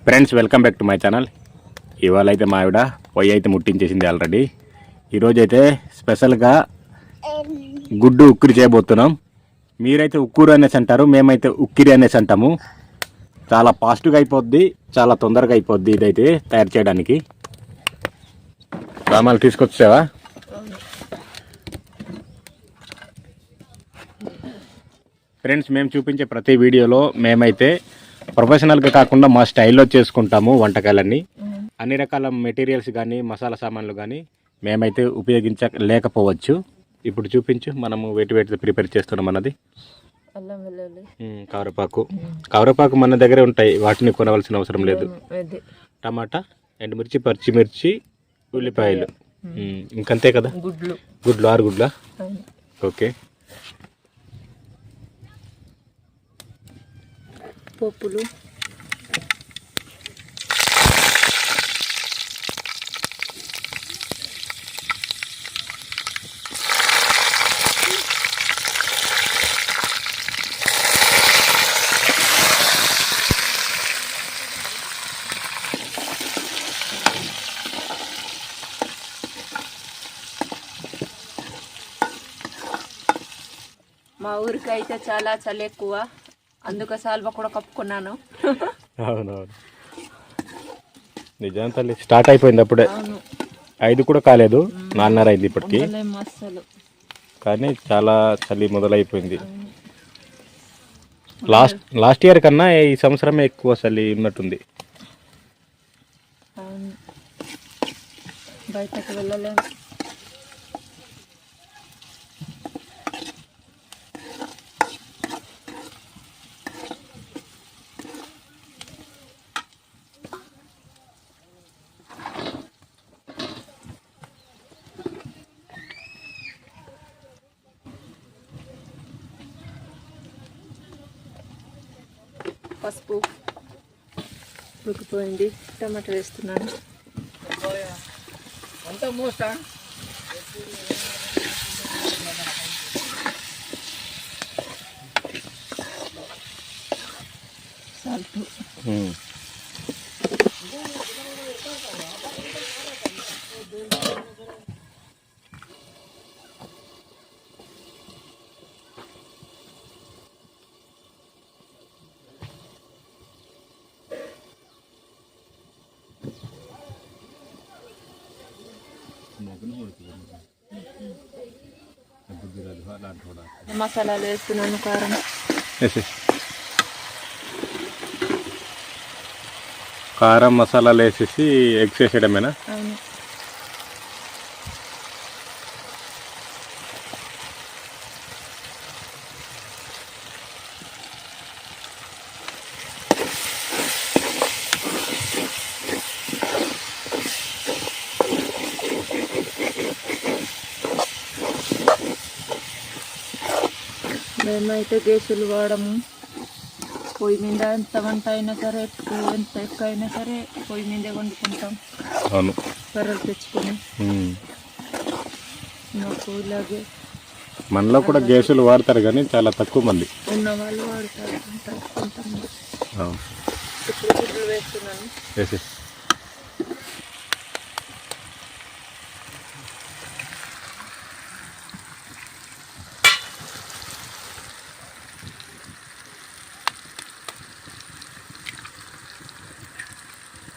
Friends, welcome back to my channel. ఇవాళ అయితే మా ఆవిడ పొయ్యి అయితే ముట్టించేసింది ఆల్రెడీ. ఈరోజు అయితే స్పెషల్గా గుడ్డు ఉక్కిరి చేయబోతున్నాం. మీరైతే ఉక్కూరు అనేసి అంటారు, మేమైతే ఉక్కిరి అనేసి అంటాము. చాలా ఫాస్ట్గా అయిపోద్ది, చాలా తొందరగా అయిపోద్ది ఇదైతే తయారు చేయడానికి. సామాన్లు తీసుకొచ్చావా? ఫ్రెండ్స్, మేము చూపించే ప్రతి వీడియోలో మేమైతే ప్రొఫెషనల్గా కాకుండా మా స్టైల్లో చేసుకుంటాము వంటకాలన్నీ. అన్ని రకాల మెటీరియల్స్ కానీ మసాలా సామాన్లు కానీ మేమైతే ఉపయోగించలేకపోవచ్చు. ఇప్పుడు చూపించు, మనము వేటి ప్రిపేర్ చేస్తున్నాం అన్నది. కవరపాకు మన దగ్గరే ఉంటాయి, వాటిని కొనవలసిన అవసరం లేదు. టమాటా, ఎండుమిర్చి, పచ్చిమిర్చి, ఉల్లిపాయలు, ఇంకంతే కదా. గుడ్లు 6 గుడ్లా? ఓకే. పోపులు, మా ఊరికి అయితే చాలా చలి ఎక్కువ, అందుకు సాల్వ కూడా కప్పుకున్నాను. అవునవును, నిజం తల్లి. స్టార్ట్ అయిపోయింది అప్పుడే. 5 కూడా కాలేదు, 4:30 అయింది ఇప్పటికి. కానీ చాలా చలి మొదలైపోయింది. లాస్ట్ ఇయర్ కన్నా ఈ సంవత్సరమే ఎక్కువ చలి ఉన్నట్టుంది. బయటకు వెళ్ళలేము. పసుపు ఉడికిపోయింది, టమాటా వేస్తున్నాను. సాల్ట్, మసాలాలు వేస్తున్నాను. కారం, కారం, మసాలాలు వేసేసి ఎగ్స్ వేసేయడమేనా? అవును. మేమైతే గ్యాసులు వాడము. పొయ్యి మీద ఎంత వంట అయినా సరే, ఎంత ఎక్కువ అయినా సరే పొయ్యి మీదే వండుకుంటాం. అవును, కర్రలు తెచ్చుకొని. మాకు ఇలాగే మనలో కూడా గ్యాసులు వాడతారు కానీ చాలా తక్కువ మంది ఉన్న వాళ్ళు వాడతారు. ఇప్పుడు గుడ్లు వేస్తున్నాను.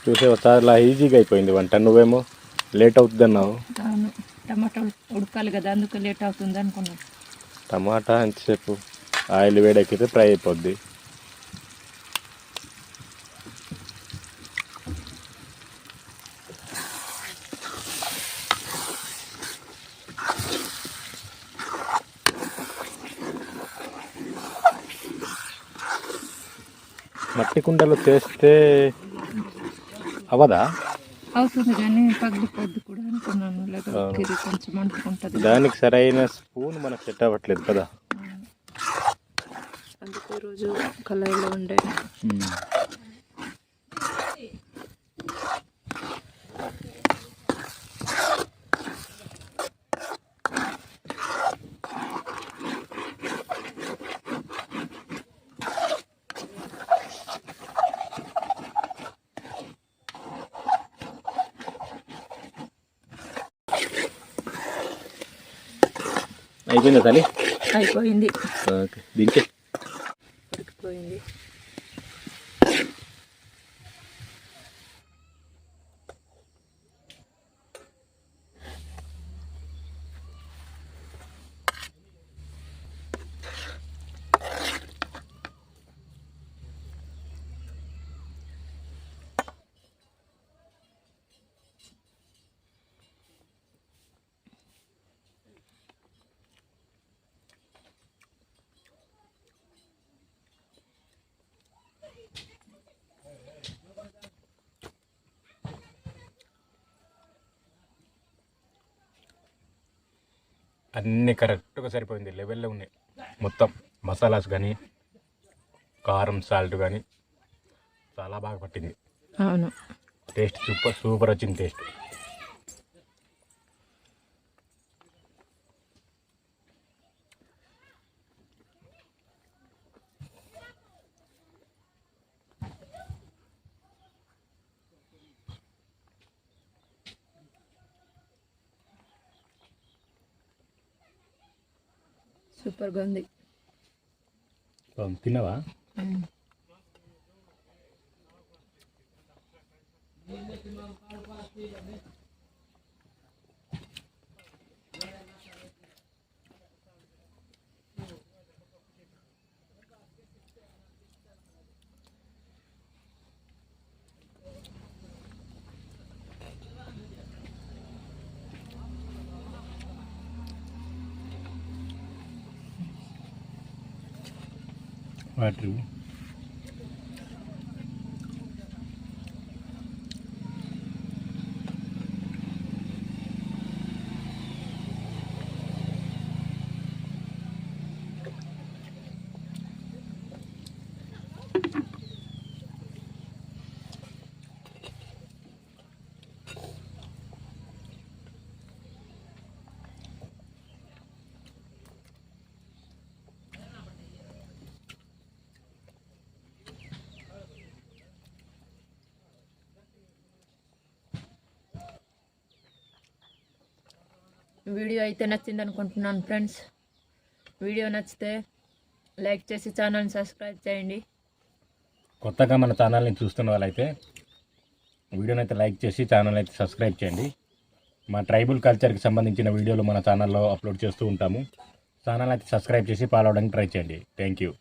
చూసేవా, చాలా ఈజీగా అయిపోయింది వంట. నువ్వేమో లేట్ అవుతుంది అన్నావు. టమాటా ఉడకాలి కదా, అందుకు లేట్ అవుతుంది అనుకున్నాను. టమాటా ఎంతసేపు ఆయిల్ వేడెక్కితే ఫ్రై అయిపోద్ది. మట్టి కుండలో చేస్తే అవదా? అవుతుంది కానీ పగిలిపోద్ది కూడా అనుకున్నాను. లేకపోతే కొంచెం అంటుకుంటుంది. దానికి సరైన స్పూన్ మనకు సెట్ అవ్వట్లేదు కదా, అందుకే ఈరోజు కళాయిలో ఉండే. అయిపోయిందా తల్లి? అయిపోయింది. ఓకే, దించే. ఉడికిపోయింది. అన్నీ కరెక్ట్గా సరిపోయింది, లెవెల్లో ఉన్నాయి మొత్తం. మసాలాస్ కానీ కారం సాల్ట్ కానీ చాలా బాగా పట్టింది. అవును, టేస్ట్ సూపర్ వచ్చింది టేస్ట్. సూపర్గా ఉంది. తిన్నావా? వాటర్ వీడియో అయితే నచ్చింది అనుకుంటున్నాను ఫ్రెండ్స్. వీడియో నచ్చితే లైక్ చేసి ఛానల్ని సబ్స్క్రైబ్ చేయండి. కొత్తగా మన ఛానల్ని చూస్తున్న వాళ్ళైతే వీడియోని అయితే లైక్ చేసి ఛానల్ అయితే సబ్స్క్రైబ్ చేయండి. మా ట్రైబల్ కల్చర్కి సంబంధించిన వీడియోలు మన ఛానల్లో అప్లోడ్ చేస్తూ ఉంటాము. ఛానల్ అయితే సబ్స్క్రైబ్ చేసి ఫాలో అవ్వడానికి ట్రై చేయండి. Thank you.